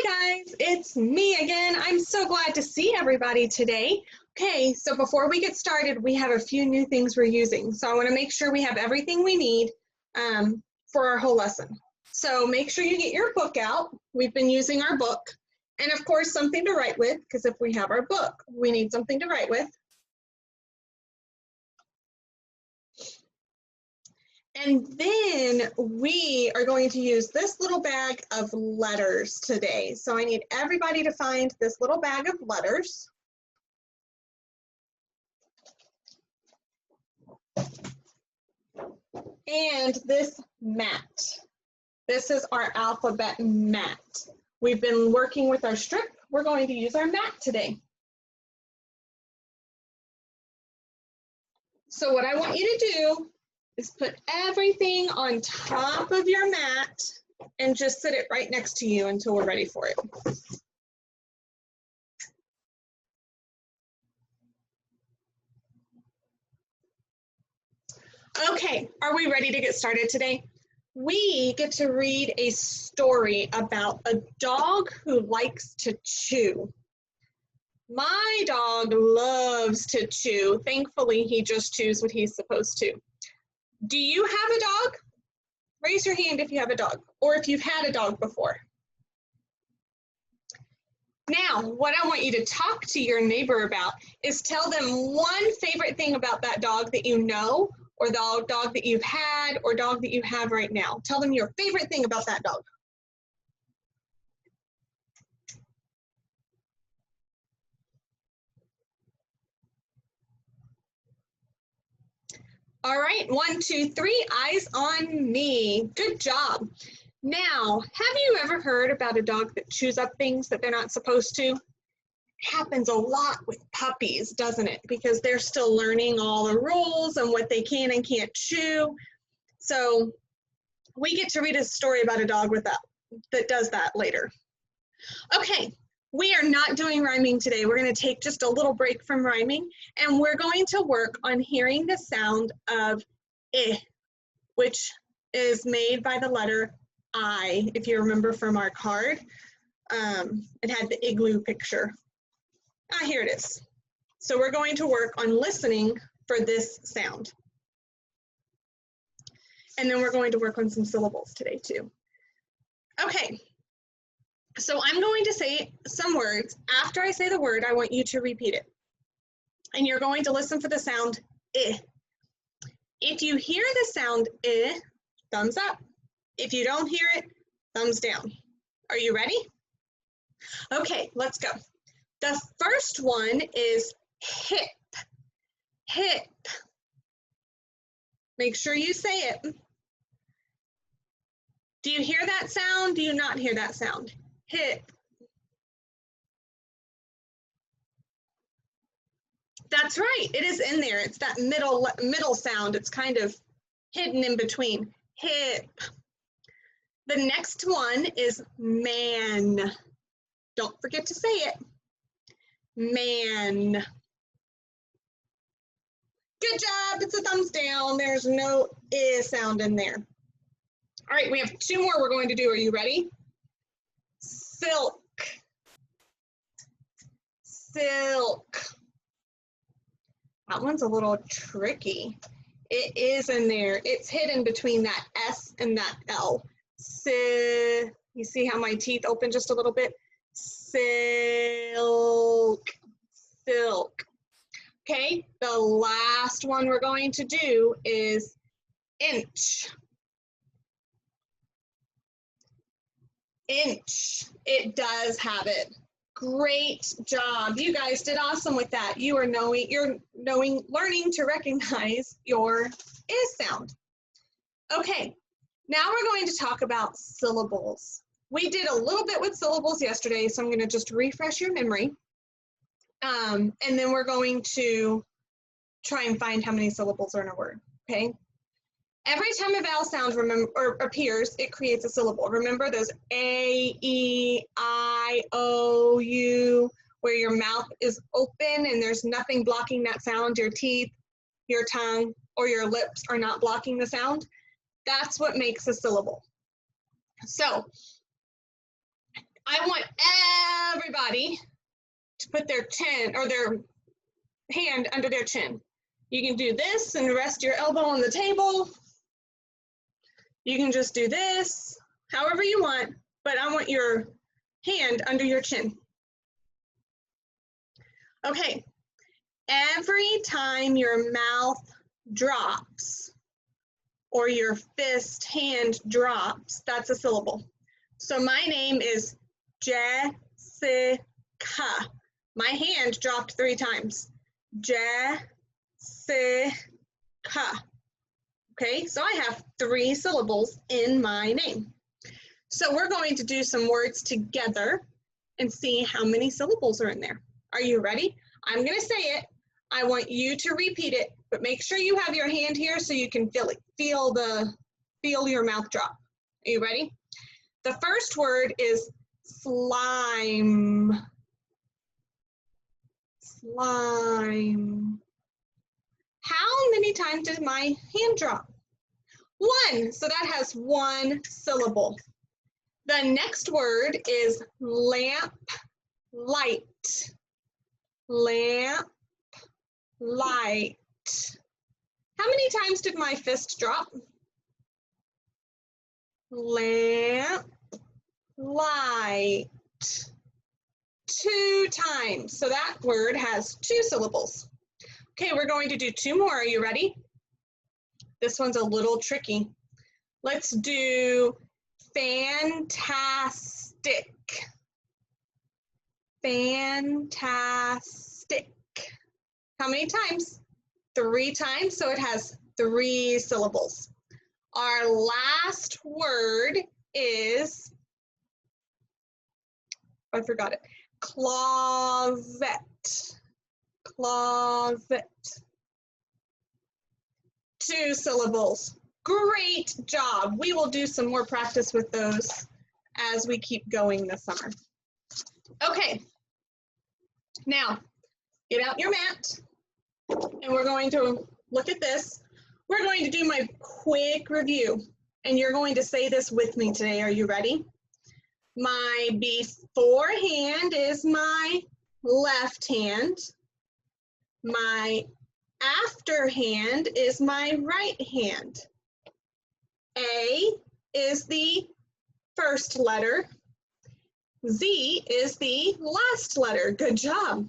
Hi guys, it's me again. I'm so glad to see everybody today. Okay, so before we get started, we have a few new things we're using. So I want to make sure we have everything we need for our whole lesson. So make sure you get your book out. We've been using our book. And of course, something to write with, because if we have our book, we need something to write with. And then we are going to use this little bag of letters today. So I need everybody to find this little bag of letters. And this mat. This is our alphabet mat. We've been working with our strip. We're going to use our mat today. So what I want you to do is put everything on top of your mat and just sit it right next to you until we're ready for it. Okay, are we ready to get started today? We get to read a story about a dog who likes to chew. My dog loves to chew. Thankfully, he just chews what he's supposed to. Do you have a dog? Raise your hand if you have a dog, or if you've had a dog before. Now, what I want you to talk to your neighbor about is tell them one favorite thing about that dog that you know, or the dog that you've had, or dog that you have right now. Tell them your favorite thing about that dog. All right, 1, 2, 3, eyes on me. Good job. Now, have you ever heard about a dog that chews up things that they're not supposed to? It happens a lot with puppies, doesn't it? Because they're still learning all the rules and what they can and can't chew. So we get to read a story about a dog with that does that later. Okay. We are not doing rhyming today. We're going to take just a little break from rhyming, and we're going to work on hearing the sound of I, which is made by the letter I. If you remember from our card, it had the igloo picture. Here it is. So we're going to work on listening for this sound. And then we're going to work on some syllables today too. Okay. So I'm going to say some words. After I say the word, I want you to repeat it. And you're going to listen for the sound I. If you hear the sound I, thumbs up. If you don't hear it, thumbs down. Are you ready? Okay, let's go. The first one is hip. Hip. Make sure you say it. Do you hear that sound? Do you not hear that sound? Hip. That's right, it is in there. It's that middle sound. It's kind of hidden in between. Hip. The next one is man. Don't forget to say it. Man. Good job, it's a thumbs down. There's no I sound in there. All right, we have 2 more we're going to do. Are you ready? Silk. Silk. That one's a little tricky. It is in there. It's hidden between that S and that L. You see how my teeth open just a little bit? Silk. Silk. Okay, the last one we're going to do is inch. Inch. It does have it. Great job. You guys did awesome with that. You're learning to recognize your I sound. Okay, now we're going to talk about syllables. We did a little bit with syllables yesterday, so I'm going to just refresh your memory. And then we're going to try and find how many syllables are in a word, okay? Every time a vowel sound appears, it creates a syllable. Remember those A, E, I, O, U, where your mouth is open and there's nothing blocking that sound, your teeth, your tongue, or your lips are not blocking the sound? That's what makes a syllable. So I want everybody to put their chin or their hand under their chin. You can do this and rest your elbow on the table. You can just do this, however you want, but I want your hand under your chin. Okay, every time your mouth drops or your fist hand drops, that's a syllable. So my name is Jessica. My hand dropped 3 times. Jessica. Okay, so I have 3 syllables in my name. So we're going to do some words together and see how many syllables are in there. Are you ready? I'm going to say it. I want you to repeat it, but make sure you have your hand here so you can feel it. Feel your mouth drop. Are you ready? The first word is slime. Slime. How many times did my hand drop? 1, so that has 1 syllable. The next word is lamp light. Lamp light. How many times did my fist drop? Lamp light. 2 times, so that word has 2 syllables. Okay, we're going to do 2 more. Are you ready? This one's a little tricky. Let's do fantastic. Fantastic. How many times? 3 times, so it has 3 syllables. Our last word is, I forgot it, closet. Closet. 2 syllables. Great job. We will do some more practice with those as we keep going this summer. Okay, now get out your mat and we're going to look at this. We're going to do my quick review and you're going to say this with me today. Are you ready? My beforehand is my left hand. My afterhand is my right hand. A is the first letter. Z is the last letter. Good job.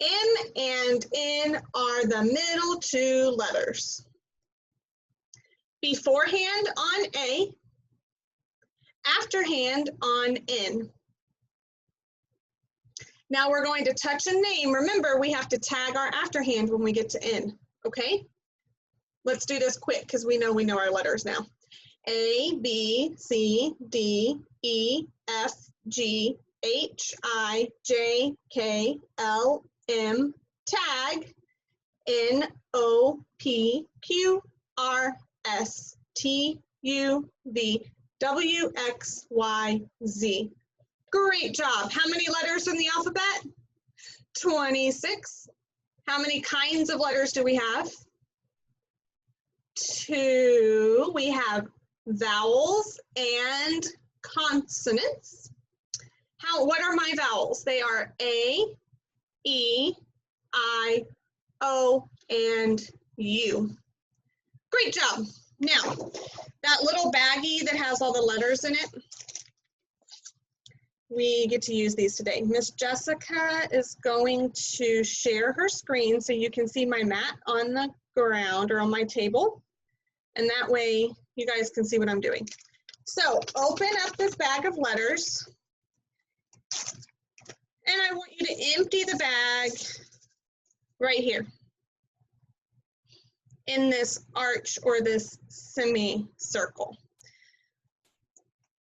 M and N are the middle 2 letters. Beforehand on A, afterhand on N. Now we're going to touch a name. Remember, we have to tag our afterhand when we get to N, okay? Let's do this quick because we know our letters now. A, B, C, D, E, F, G, H, I, J, K, L, M, tag, N, O, P, Q, R, S, T, U, V, W, X, Y, Z. Great job. How many letters in the alphabet? 26. How many kinds of letters do we have? 2. We have vowels and consonants. What are my vowels? They are A, E, I, O, and U. Great job. Now, that little baggie that has all the letters in it, we get to use these today. Miss Jessica is going to share her screen so you can see my mat on the ground or on my table. And that way you guys can see what I'm doing. So open up this bag of letters. And I want you to empty the bag right here in this arch or this semicircle.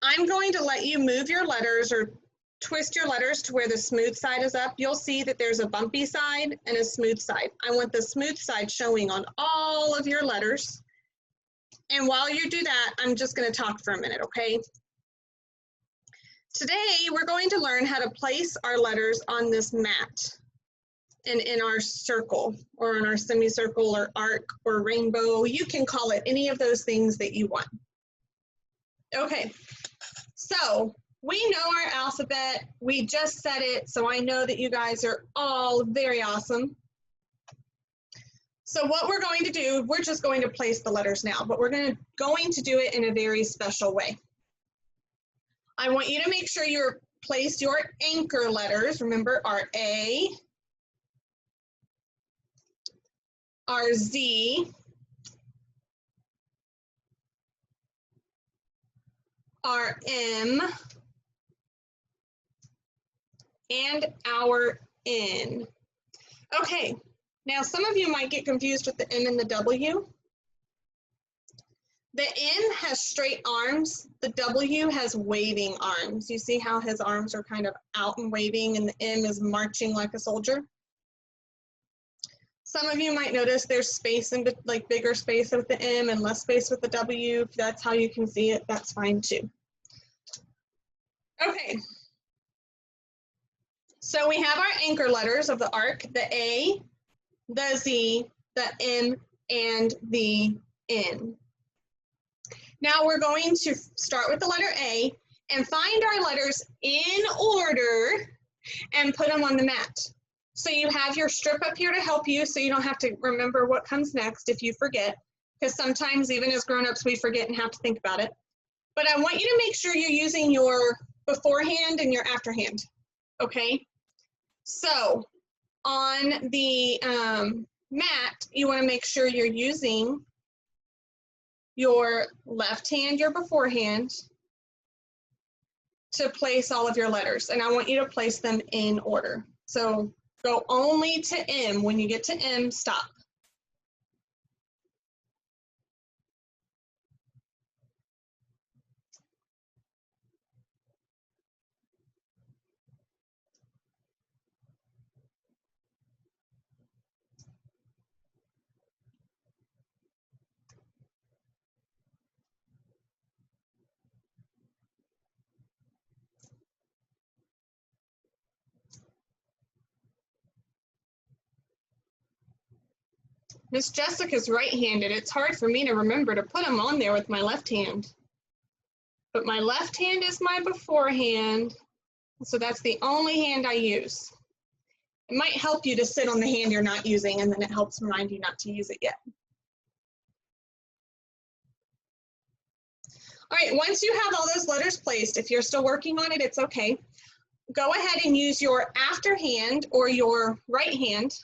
I'm going to let you move your letters or twist your letters to where the smooth side is up. You'll see that there's a bumpy side and a smooth side. I want the smooth side showing on all of your letters. And while you do that, I'm just going to talk for a minute, okay? Today, we're going to learn how to place our letters on this mat and in our circle or in our semicircle or arc or rainbow. You can call it any of those things that you want. Okay, so we know our alphabet. We just said it, so I know that you guys are all very awesome. So what we're going to do, we're just going to place the letters now, but we're going to do it in a very special way. I want you to make sure you place your anchor letters. Remember, our A, our Z, our M, and our N. Okay, now some of you might get confused with the M and the W. The N has straight arms, the W has waving arms. You see how his arms are kind of out and waving, and the M is marching like a soldier? Some of you might notice there's space, and like bigger space with the M and less space with the W. If that's how you can see it, that's fine too. Okay. So we have our anchor letters of the arc, the A, the Z, the M, and the N. Now we're going to start with the letter A and find our letters in order and put them on the mat. So you have your strip up here to help you so you don't have to remember what comes next if you forget, because sometimes even as grown-ups we forget and have to think about it. But I want you to make sure you're using your beforehand and your afterhand, okay? So on the mat, you want to make sure you're using your left hand, your beforehand, to place all of your letters. And I want you to place them in order. So go only to M. When you get to M, stop. Miss Jessica's right-handed. It's hard for me to remember to put them on there with my left hand. But my left hand is my beforehand, so that's the only hand I use. It might help you to sit on the hand you're not using, and then it helps remind you not to use it yet. All right, once you have all those letters placed, if you're still working on it, it's okay. Go ahead and use your afterhand or your right hand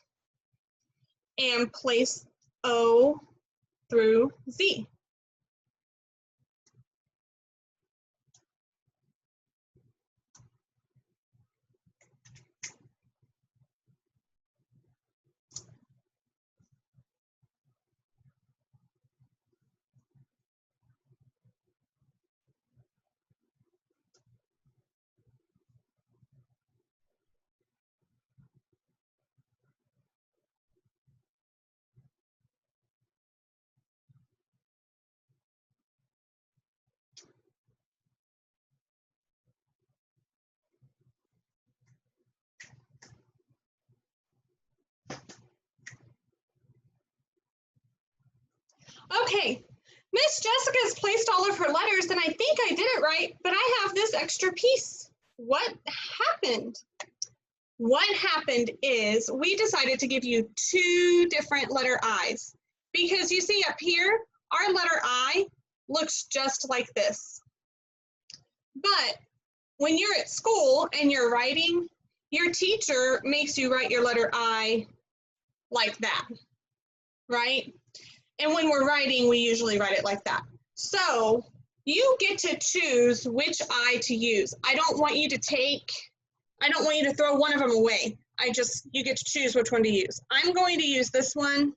and place O through Z. Okay, Miss Jessica's placed all of her letters, and I think I did it right, but I have this extra piece. What happened? What happened is we decided to give you two different letter I's, because you see up here, our letter I looks just like this. But when you're at school and you're writing, your teacher makes you write your letter I like that, right? And when we're writing, we usually write it like that. So you get to choose which I to use. I don't want you to throw one of them away. You get to choose which one to use. I'm going to use this one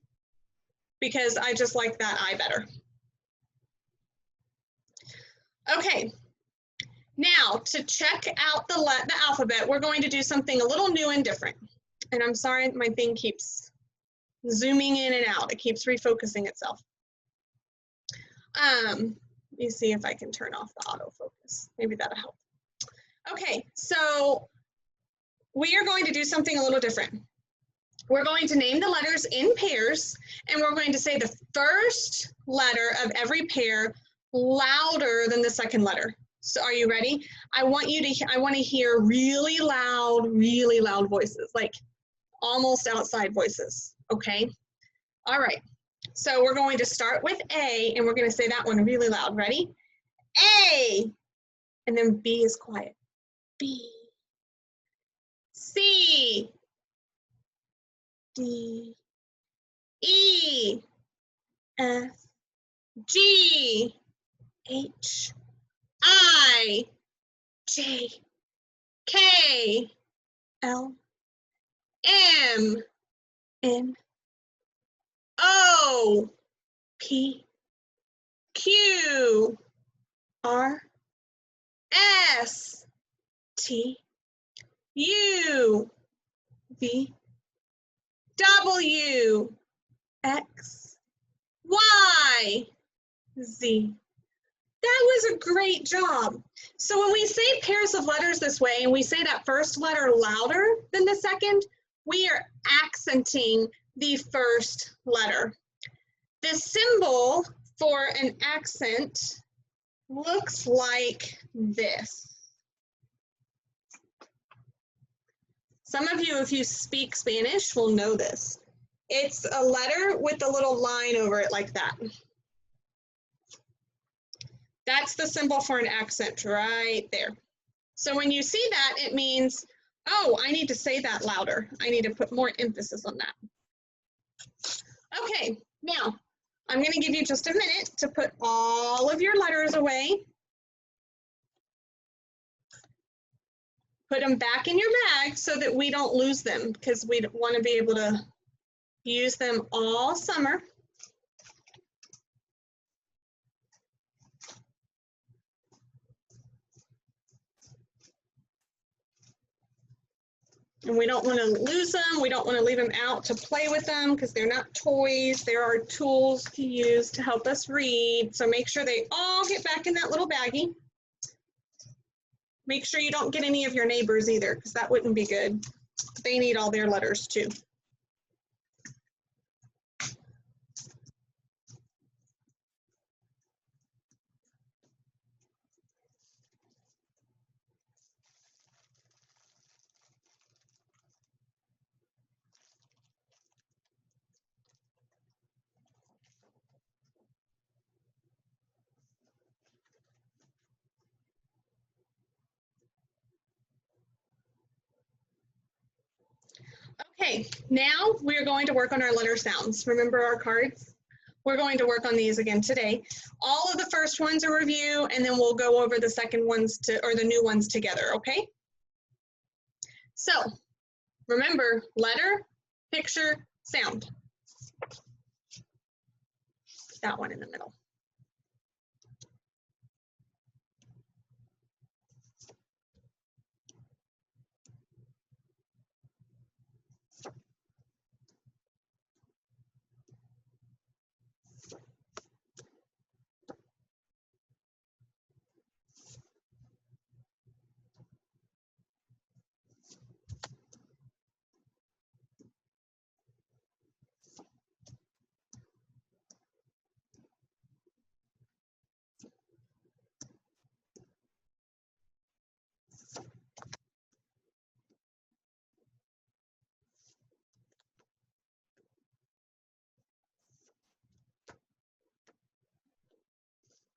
because I just like that I better. Okay, now to check out the alphabet, we're going to do something a little new and different. And I'm sorry, my thing keeps zooming in and out. It keeps refocusing itself. Let me see if I can turn off the autofocus. Maybe that'll help. Okay, so we are going to do something a little different. We're going to name the letters in pairs, and we're going to say the first letter of every pair louder than the second letter. So are you ready? I want to hear really loud voices, like almost outside voices, okay? All right, so we're going to start with A, and we're going to say that one really loud. Ready? A, and then B is quiet. B, C, D, E, F, G, H, I, J, K, L, M, N, O, P, Q, R, S, T, U, V, W, X, Y, Z. That was a great job. So when we say pairs of letters this way, and we say that first letter louder than the second, we are accenting the first letter. The symbol for an accent looks like this. Some of you, if you speak Spanish, will know this. It's a letter with a little line over it like that. That's the symbol for an accent right there. So when you see that, it means, oh, I need to say that louder. I need to put more emphasis on that. Okay, now I'm going to give you just a minute to put all of your letters away. Put them back in your bag so that we don't lose them, because we want to be able to use them all summer. And we don't want to lose them. We don't want to leave them out to play with them because they're not toys. There are tools to use to help us read. So make sure they all get back in that little baggie. Make sure you don't get any of your neighbors either, because that wouldn't be good. They need all their letters too. Okay, now we're going to work on our letter sounds. Remember our cards? We're going to work on these again today. All of the first ones are review, and then we'll go over the second ones or the new ones together, okay? So, remember, letter, picture, sound. That one in the middle.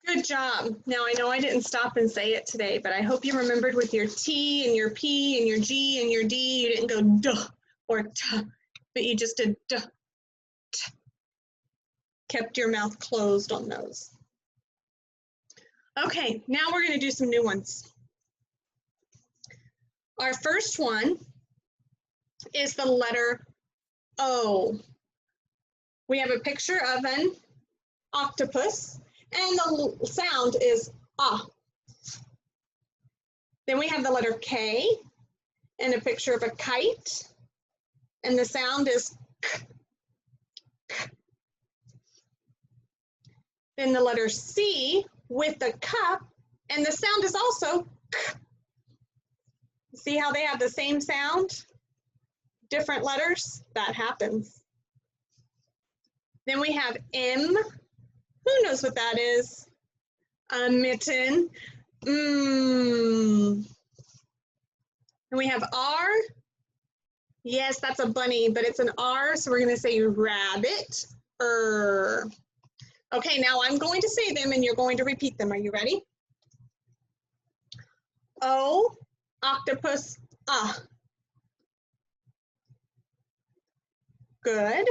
Good job. Now, I know I didn't stop and say it today, but I hope you remembered with your T and your P and your G and your D, you didn't go duh or tuh, but you just did duh, t. Kept your mouth closed on those. Okay, now we're going to do some new ones. Our first one is the letter O. We have a picture of an octopus, and the sound is ah. Then we have the letter K and a picture of a kite, and the sound is k, k. Then the letter C with the cup, and the sound is also k. See how they have the same sound? Different letters? That happens. Then we have M. Who knows what that is? A mitten. And we have R. Yes, that's a bunny, but it's an R, so we're going to say rabbit. Okay, now I'm going to say them and you're going to repeat them. Are you ready? O, octopus, Good.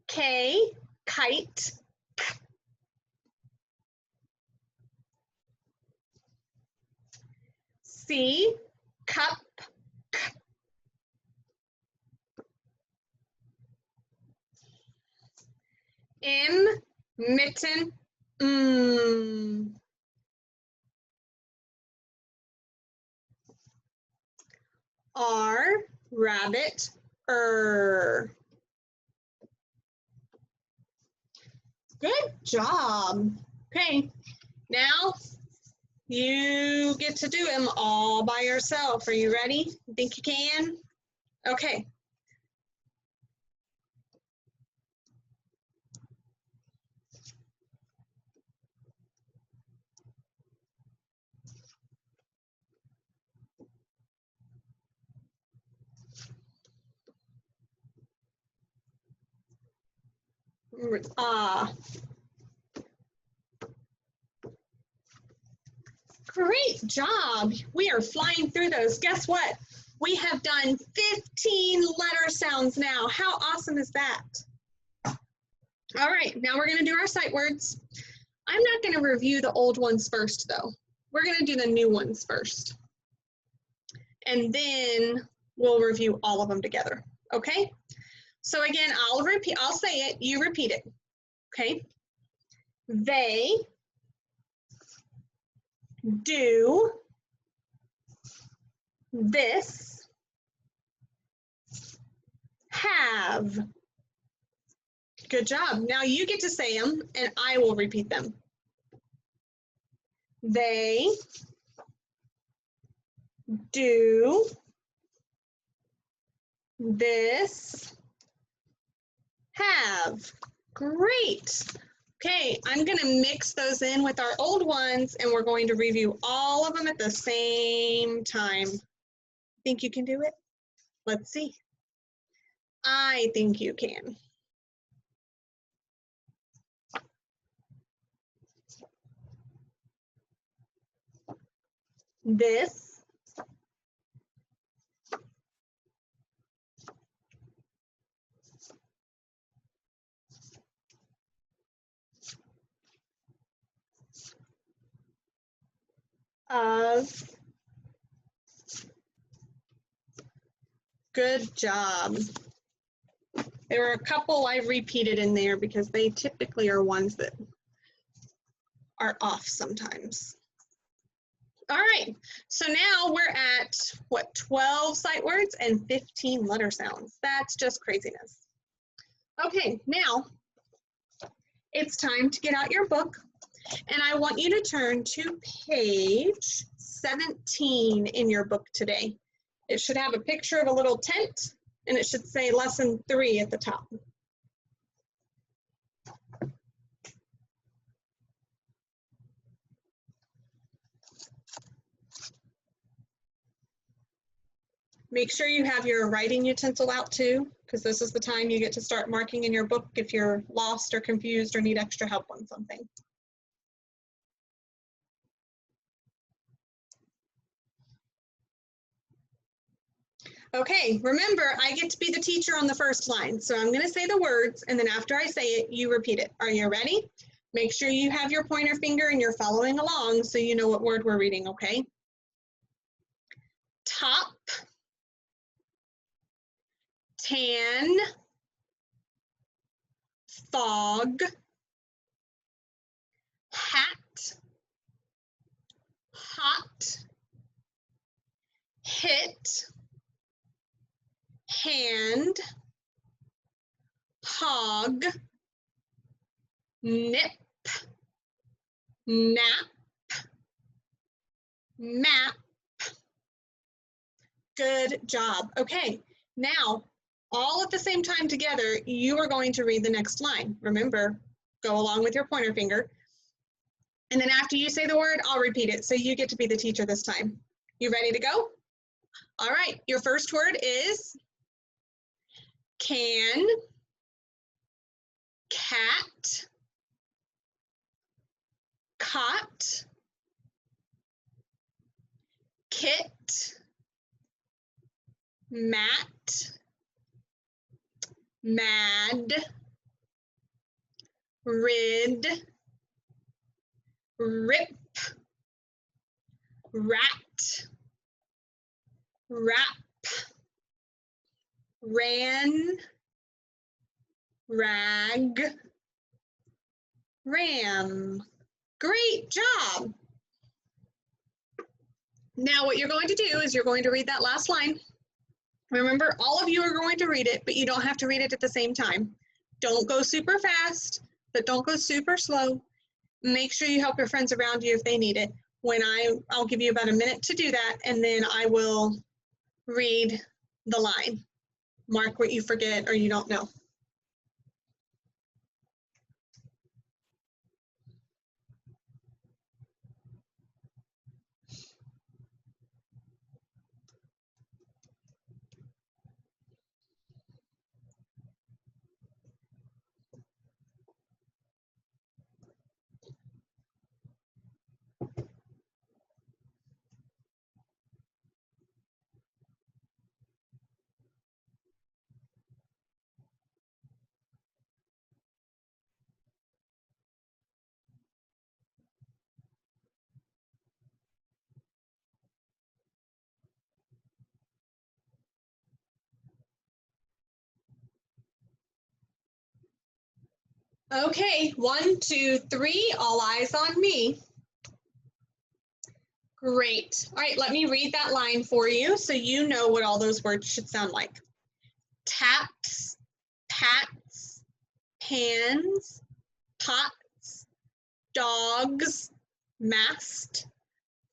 K, kite. C, cup. M, mitten. R, rabbit. Good job. Okay, now you get to do them all by yourself. Are you ready? Think you can? Okay. Great job. We are flying through those. Guess what? We have done 15 letter sounds now. How awesome is that? All right, now we're going to do our sight words. I'm not going to review the old ones first, though. We're going to do the new ones first. And then we'll review all of them together, okay? So again, I'll say it, you repeat it, okay? They do this, have. Good job. Now you get to say them and I will repeat them. They do this, have. Great. Okay, I'm going to mix those in with our old ones and we're going to review all of them at the same time. Think you can do it? Let's see. I think you can. This, of. Good job. There were a couple I repeated in there because they typically are ones that are off sometimes. All right, so now we're at, what, 12 sight words and 15 letter sounds. That's just craziness. Okay, now it's time to get out your book, and I want you to turn to page 17 in your book today. It should have a picture of a little tent, and it should say lesson 3 at the top. Make sure you have your writing utensil out too, because this is the time you get to start marking in your book if you're lost or confused or need extra help on something. Okay, remember, I get to be the teacher on the first line, so I'm going to say the words, and then after I say it, you repeat it. Are you ready? Make sure you have your pointer finger and you're following along so you know what word we're reading, okay? Top, tan, fog, hat, hot, hit, hand, hog, nip, nap, map. Good job. Okay, now all at the same time together, you are going to read the next line. Remember, go along with your pointer finger. And then after you say the word, I'll repeat it. So you get to be the teacher this time. You ready to go? All right, your first word is can, cat, cot, kit, mat, mad, rid, rip, rat, wrap, ran, rag, ram. Great job. Now what you're going to do is you're going to read that last line. Remember, all of you are going to read it, but you don't have to read it at the same time. Don't go super fast, but don't go super slow. Make sure you help your friends around you if they need it. I'll give you about a minute to do that, and then I will read the line. Mark what you forget or you don't know. Okay, 1, 2, 3, all eyes on me. Great. All right, let me read that line for you so you know what all those words should sound like. Taps, pats, pans, pots, dogs, mast,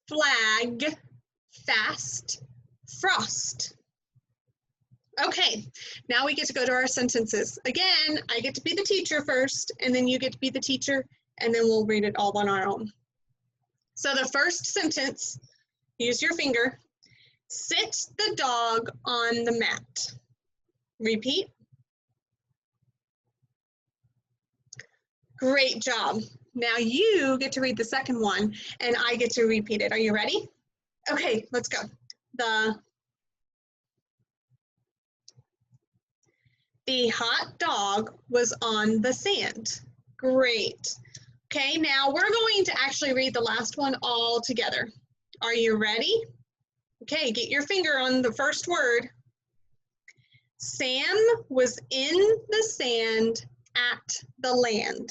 flag, fast, frost. Okay, now we get to go to our sentences. Again, I get to be the teacher first, and then you get to be the teacher, and then we'll read it all on our own. So the first sentence, use your finger. Sit the dog on the mat. Repeat. Great job. Now you get to read the second one, and I get to repeat it. Are you ready? Okay, let's go. The hot dog was on the sand. Great. Okay, now we're going to actually read the last one all together. Are you ready? Okay, get your finger on the first word. Sam was in the sand at the land.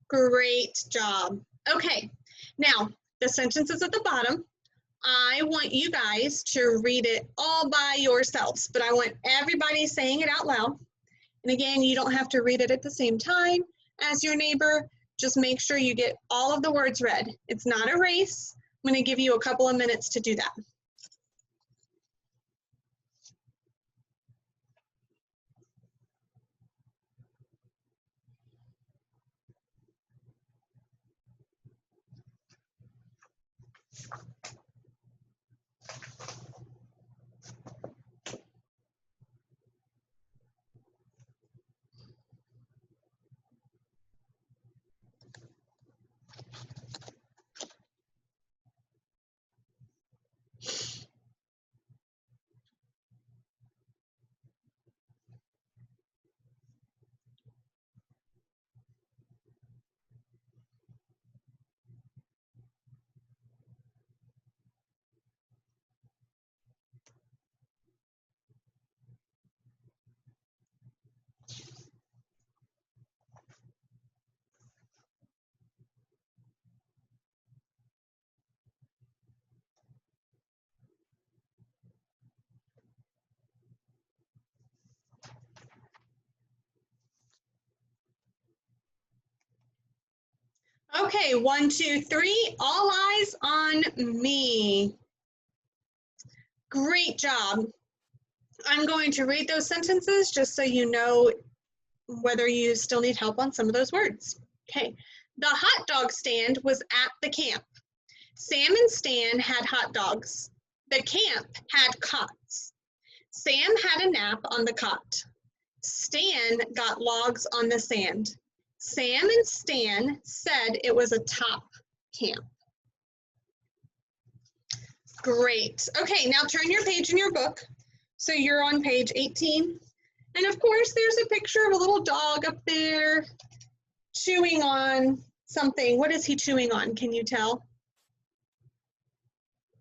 Great job. Okay, now the sentence is at the bottom. I want you guys to read it all by yourselves, but I want everybody saying it out loud. And again, you don't have to read it at the same time as your neighbor. Just make sure you get all of the words read. It's not a race. I'm going to give you a couple of minutes to do that. Okay, 1, 2, 3, all eyes on me. Great job. I'm going to read those sentences just so you know whether you still need help on some of those words. Okay, The hot dog stand was at the camp. Sam and Stan had hot dogs. The camp had cots. Sam had a nap on the cot. Stan got logs on the sand. Sam and Stan said it was a top camp. Great. Okay, now turn your page in your book. So you're on page 18. And of course, there's a picture of a little dog up there chewing on something. What is he chewing on? Can you tell?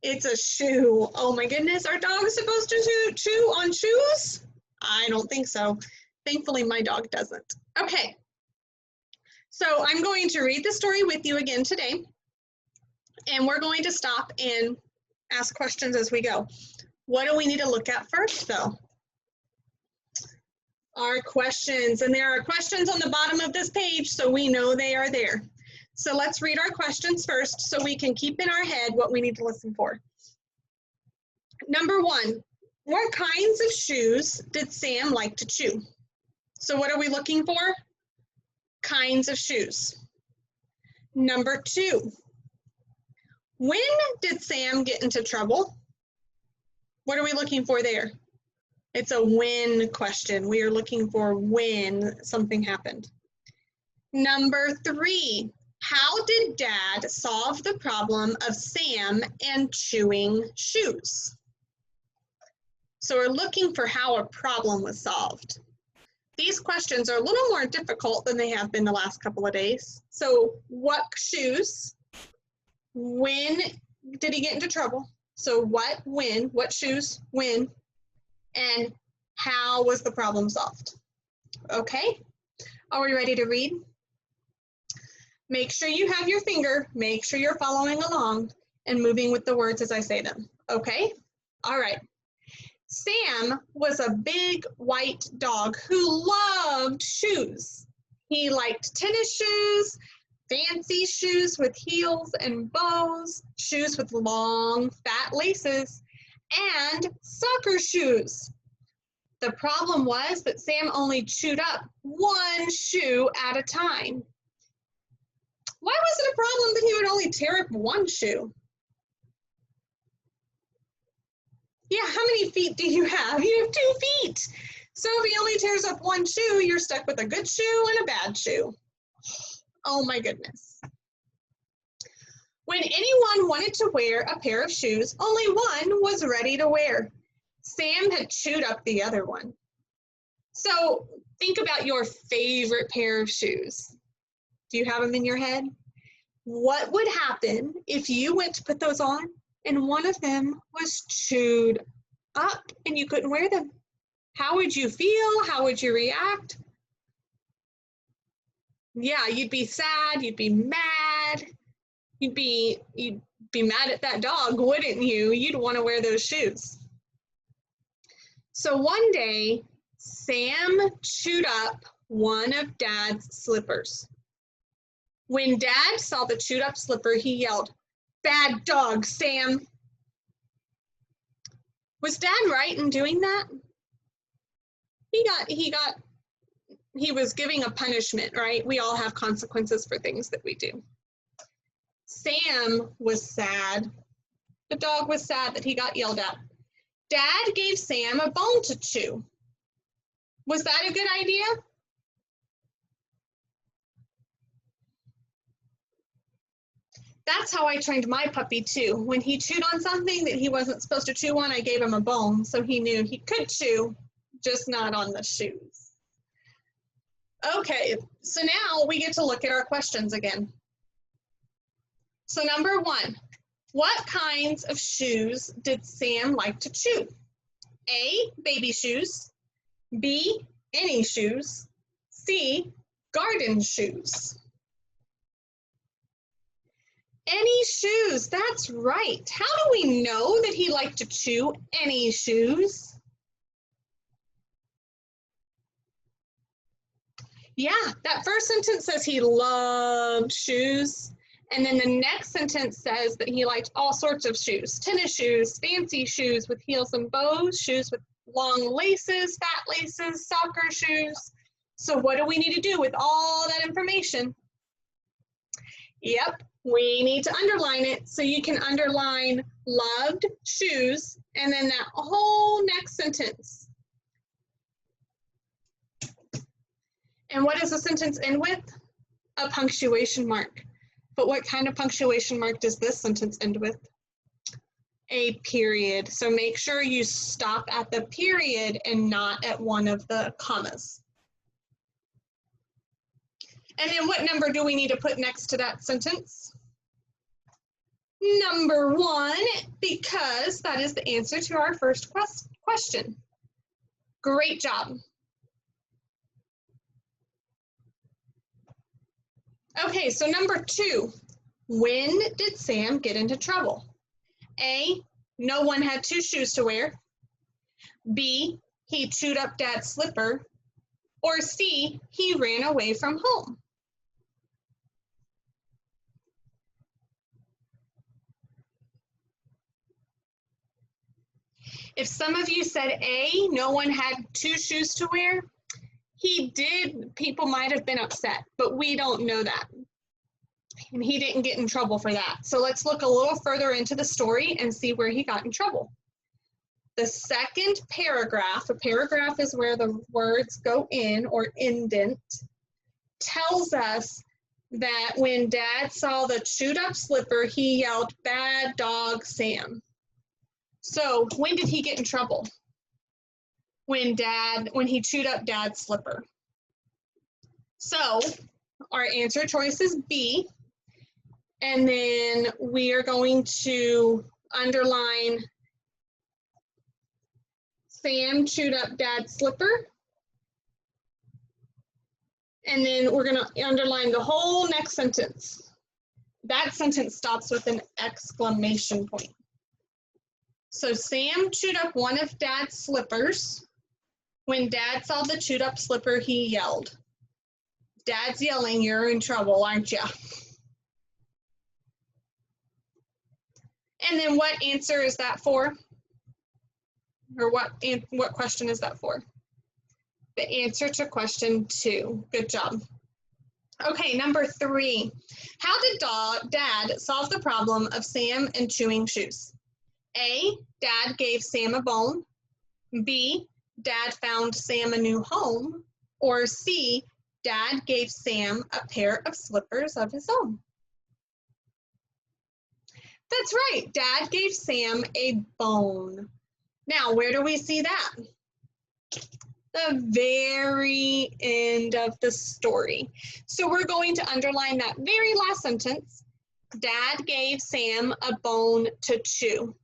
It's a shoe. Oh my goodness, are dogs supposed to chew on shoes? I don't think so. Thankfully, my dog doesn't. Okay, so I'm going to read the story with you again today, and we're going to stop and ask questions as we go. What do we need to look at first, though? Our questions, and there are questions on the bottom of this page, so we know they are there. So let's read our questions first so we can keep in our head what we need to listen for. Number 1, what kinds of shoes did Sam like to chew? So what are we looking for? Kinds of shoes. Number 2, when did Sam get into trouble? What are we looking for there? It's a when question. We are looking for when something happened. Number 3, how did Dad solve the problem of Sam and chewing shoes? So we're looking for how a problem was solved. These questions are a little more difficult than they have been the last couple of days. So what shoes? When did he get into trouble? So what, when, what shoes, when, and how was the problem solved? Okay, are we ready to read? Make sure you have your finger, make sure you're following along and moving with the words as I say them, okay? All right. Sam was a big white dog who loved shoes. He liked tennis shoes, fancy shoes with heels and bows, shoes with long, fat laces, and soccer shoes. The problem was that Sam only chewed up one shoe at a time. Why was it a problem that he would only tear up one shoe? Yeah, how many feet do you have? You have 2 feet. So if he only tears up one shoe, you're stuck with a good shoe and a bad shoe. Oh my goodness. When anyone wanted to wear a pair of shoes, only one was ready to wear. Sam had chewed up the other one. So think about your favorite pair of shoes. Do you have them in your head? What would happen if you went to put those on and one of them was chewed up and you couldn't wear them? How would you feel? How would you react? Yeah, you'd be sad, you'd be mad. You'd be mad at that dog, wouldn't you? You'd want to wear those shoes. So one day, Sam chewed up one of Dad's slippers. When Dad saw the chewed up slipper, he yelled, "Bad dog, Sam." Was Dad right in doing that? He was giving a punishment, right? We all have consequences for things that we do. Sam was sad. The dog was sad that he got yelled at. Dad gave Sam a bone to chew. Was that a good idea? That's how I trained my puppy too. When he chewed on something that he wasn't supposed to chew on, I gave him a bone so he knew he could chew, just not on the shoes. Okay, so now we get to look at our questions again. So number 1, what kinds of shoes did Sam like to chew? A, baby shoes. B, any shoes. C, garden shoes. Any shoes, that's right. How do we know that he liked to chew any shoes? Yeah, that first sentence says he loved shoes. And then the next sentence says that he liked all sorts of shoes. Tennis shoes, fancy shoes with heels and bows, shoes with long laces, fat laces, soccer shoes. So what do we need to do with all that information? Yep, we need to underline it. So you can underline loved shoes and then that whole next sentence. And what does the sentence end with? A punctuation mark. But what kind of punctuation mark does this sentence end with? A period. So make sure you stop at the period and not at one of the commas. And then what number do we need to put next to that sentence? Number 1, because that is the answer to our first question. Great job. Okay, so number 2, when did Sam get into trouble? A, no one had 2 shoes to wear. B, he chewed up Dad's slipper. Or C, he ran away from home. If some of you said A, no one had 2 shoes to wear, he did, people might have been upset, but we don't know that. And he didn't get in trouble for that. So let's look a little further into the story and see where he got in trouble. The second paragraph, a paragraph is where the words go in or indent, tells us that when Dad saw the chewed up slipper, he yelled, "Bad dog, Sam." So when did he get in trouble? When he chewed up Dad's slipper. So our answer choice is B. And then we are going to underline Sam chewed up Dad's slipper. And then we're going to underline the whole next sentence. That sentence stops with an exclamation point. So Sam chewed up one of Dad's slippers. When Dad saw the chewed up slipper, he yelled. Dad's yelling, "You're in trouble, aren't you?" And then what answer is that for? Or what question is that for? The answer to question 2. Good job. Okay, number 3. How did Dad solve the problem of Sam and chewing shoes? A, Dad gave Sam a bone. B, Dad found Sam a new home. Or C, Dad gave Sam a pair of slippers of his own. That's right, Dad gave Sam a bone. Now, where do we see that? The very end of the story. So we're going to underline that very last sentence. Dad gave Sam a bone to chew.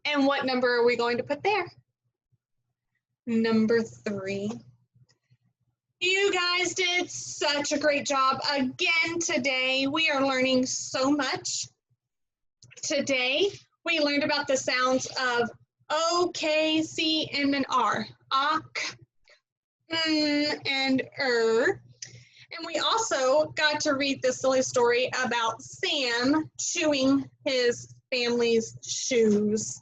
And what number are we going to put there? Number 3. You guys did such a great job again today. We are learning so much. Today, we learned about the sounds of O, K, C, and an R. Ak, and And we also got to read this silly story about Sam chewing his family's shoes.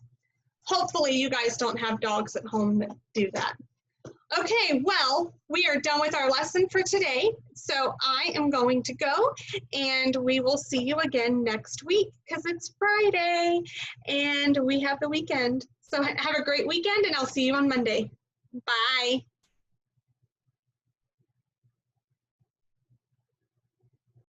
Hopefully you guys don't have dogs at home that do that. Okay, well, we are done with our lesson for today. So I am going to go and we will see you again next week because it's Friday and we have the weekend. So have a great weekend and I'll see you on Monday. Bye.